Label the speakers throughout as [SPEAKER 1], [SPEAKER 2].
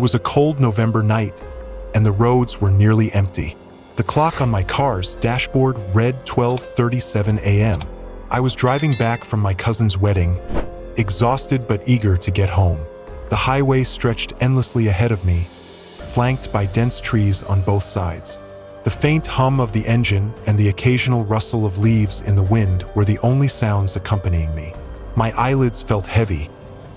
[SPEAKER 1] was a cold November night, and the roads were nearly empty. The clock on my car's dashboard read 12:37 a.m. I was driving back from my cousin's wedding, exhausted but eager to get home. The highway stretched endlessly ahead of me, flanked by dense trees on both sides. The faint hum of the engine and the occasional rustle of leaves in the wind were the only sounds accompanying me. My eyelids felt heavy,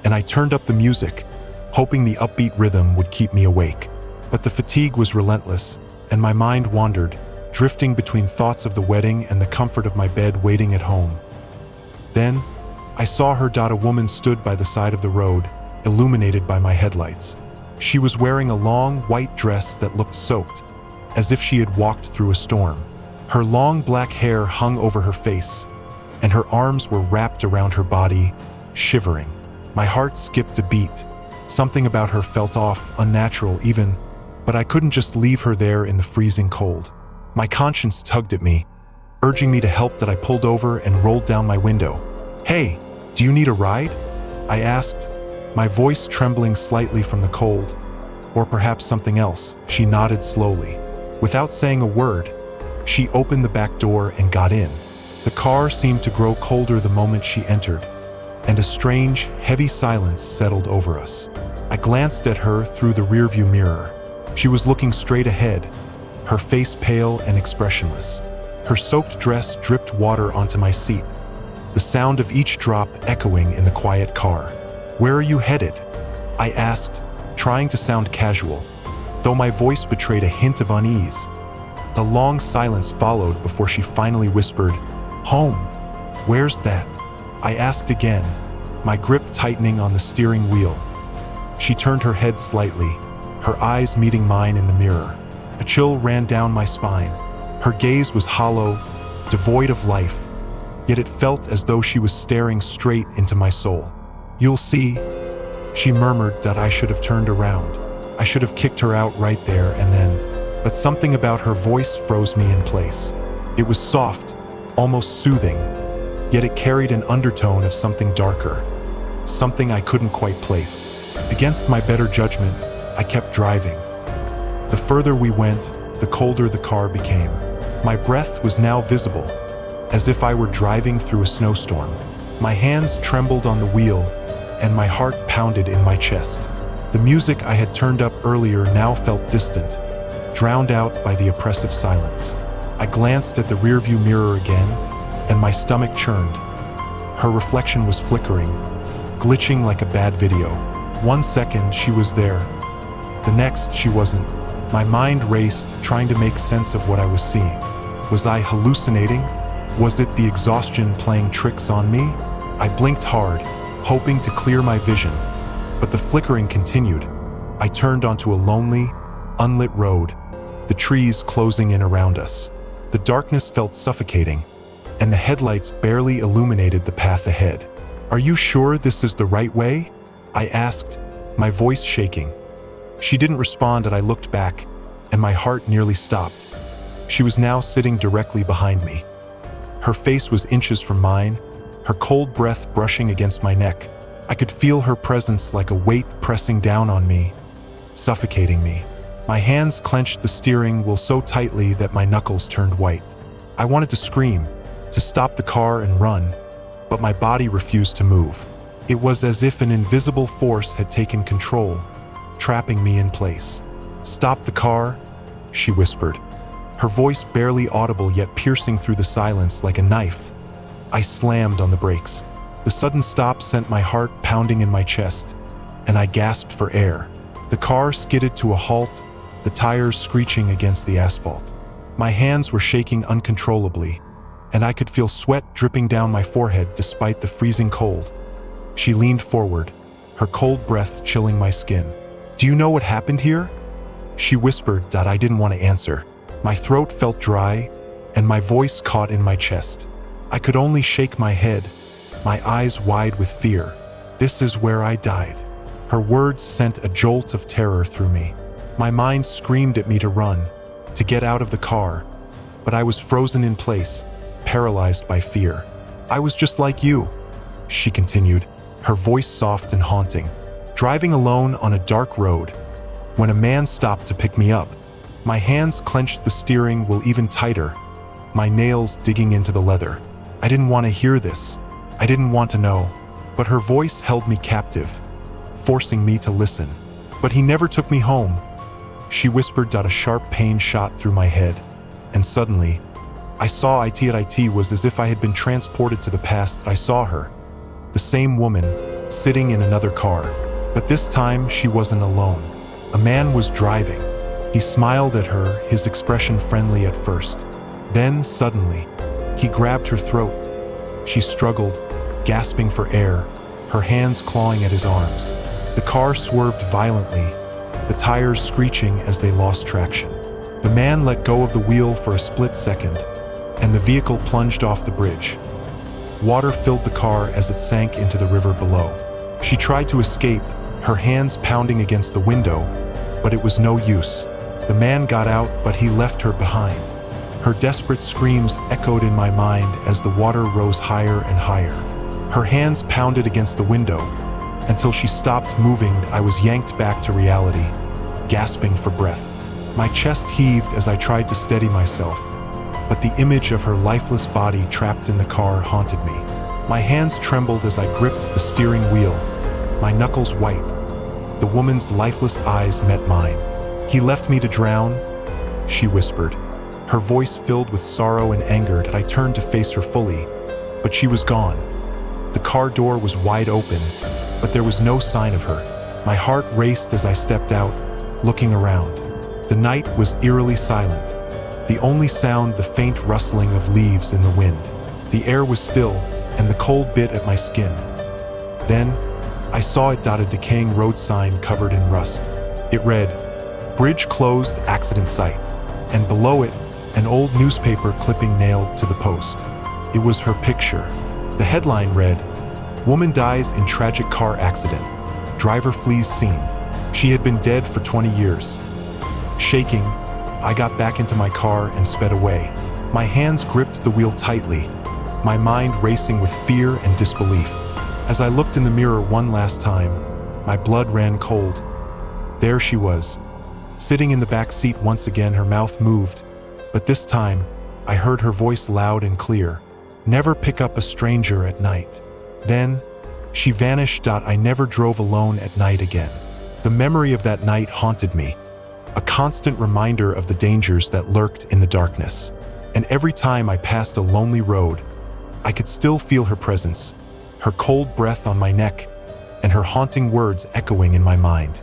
[SPEAKER 1] and I turned up the music, hoping the upbeat rhythm would keep me awake. But the fatigue was relentless, and my mind wandered, drifting between thoughts of the wedding and the comfort of my bed waiting at home. Then, I saw her. A woman stood by the side of the road, illuminated by my headlights. She was wearing a long, white dress that looked soaked, as if she had walked through a storm. Her long black hair hung over her face, and her arms were wrapped around her body, shivering. My heart skipped a beat. Something about her felt off, unnatural even, but I couldn't just leave her there in the freezing cold. My conscience tugged at me, urging me to help. I pulled over and rolled down my window. "Hey, do you need a ride?" I asked, my voice trembling slightly from the cold. "Or perhaps something else." She nodded slowly. Without saying a word, she opened the back door and got in. The car seemed to grow colder the moment she entered, and a strange, heavy silence settled over us. I glanced at her through the rearview mirror. She was looking straight ahead, her face pale and expressionless. Her soaked dress dripped water onto my seat, the sound of each drop echoing in the quiet car. "Where are you headed?" I asked, trying to sound casual, though my voice betrayed a hint of unease. A long silence followed before she finally whispered, "Home." "Where's that?" I asked again, my grip tightening on the steering wheel. She turned her head slightly, her eyes meeting mine in the mirror. A chill ran down my spine. Her gaze was hollow, devoid of life, yet it felt as though she was staring straight into my soul. "You'll see," she murmured. I should have turned around. I should have kicked her out right there and then, but something about her voice froze me in place. It was soft, almost soothing, yet it carried an undertone of something darker, something I couldn't quite place. Against my better judgment, I kept driving. The further we went, the colder the car became. My breath was now visible, as if I were driving through a snowstorm. My hands trembled on the wheel, and my heart pounded in my chest. The music I had turned up earlier now felt distant, drowned out by the oppressive silence. I glanced at the rearview mirror again, and my stomach churned. Her reflection was flickering, glitching like a bad video. One second, she was there. The next, she wasn't. My mind raced, trying to make sense of what I was seeing. Was I hallucinating? Was it the exhaustion playing tricks on me? I blinked hard, hoping to clear my vision, but the flickering continued. I turned onto a lonely, unlit road, the trees closing in around us. The darkness felt suffocating, and the headlights barely illuminated the path ahead. "Are you sure this is the right way?" I asked, my voice shaking. She didn't respond, and I looked back, and my heart nearly stopped. She was now sitting directly behind me. Her face was inches from mine, her cold breath brushing against my neck. I could feel her presence like a weight pressing down on me, suffocating me. My hands clenched the steering wheel so tightly that my knuckles turned white. I wanted to scream, to stop the car and run, but my body refused to move. It was as if an invisible force had taken control, trapping me in place. "Stop the car," she whispered, her voice barely audible yet piercing through the silence like a knife. I slammed on the brakes. The sudden stop sent my heart pounding in my chest, and I gasped for air. The car skidded to a halt, the tires screeching against the asphalt. My hands were shaking uncontrollably, and I could feel sweat dripping down my forehead despite the freezing cold. She leaned forward, her cold breath chilling my skin. "Do you know what happened here?" she whispered. I didn't want to answer. My throat felt dry, and my voice caught in my chest. I could only shake my head, my eyes wide with fear. "This is where I died." Her words sent a jolt of terror through me. My mind screamed at me to run, to get out of the car, but I was frozen in place, paralyzed by fear. "I was just like you," she continued, her voice soft and haunting. "Driving alone on a dark road, when a man stopped to pick me up. My hands clenched the steering wheel even tighter, my nails digging into the leather. I didn't want to hear this. I didn't want to know. But her voice held me captive, forcing me to listen. But he never took me home. She whispered. A sharp pain shot through my head, and suddenly, I saw it was as if I had been transported to the past. I saw her, the same woman, sitting in another car. But this time, she wasn't alone. A man was driving. He smiled at her, his expression friendly at first. Then, suddenly, he grabbed her throat. She struggled, gasping for air, her hands clawing at his arms. The car swerved violently, the tires screeching as they lost traction. The man let go of the wheel for a split second, and the vehicle plunged off the bridge. Water filled the car as it sank into the river below. She tried to escape, her hands pounding against the window, but it was no use. The man got out, but he left her behind. Her desperate screams echoed in my mind as the water rose higher and higher. Her hands pounded against the window. Until she stopped moving, I was yanked back to reality, gasping for breath. My chest heaved as I tried to steady myself, but the image of her lifeless body trapped in the car haunted me. My hands trembled as I gripped the steering wheel, my knuckles white. The woman's lifeless eyes met mine. "He left me to drown," she whispered, her voice filled with sorrow and anger. I turned to face her fully, but she was gone. The car door was wide open, but there was no sign of her. My heart raced as I stepped out, looking around. The night was eerily silent, the only sound the faint rustling of leaves in the wind. The air was still, and the cold bit at my skin. Then, I saw it. A decaying road sign covered in rust. It read, "Bridge closed, accident site," and below it, an old newspaper clipping nailed to the post. It was her picture. The headline read, "Woman dies in tragic car accident. Driver flees scene." She had been dead for 20 years. Shaking, I got back into my car and sped away. My hands gripped the wheel tightly, my mind racing with fear and disbelief. As I looked in the mirror one last time, my blood ran cold. There she was, sitting in the back seat once again. Her mouth moved, but this time, I heard her voice loud and clear. "Never pick up a stranger at night." Then, she vanished. I never drove alone at night again. The memory of that night haunted me, a constant reminder of the dangers that lurked in the darkness. And every time I passed a lonely road, I could still feel her presence, her cold breath on my neck, and her haunting words echoing in my mind.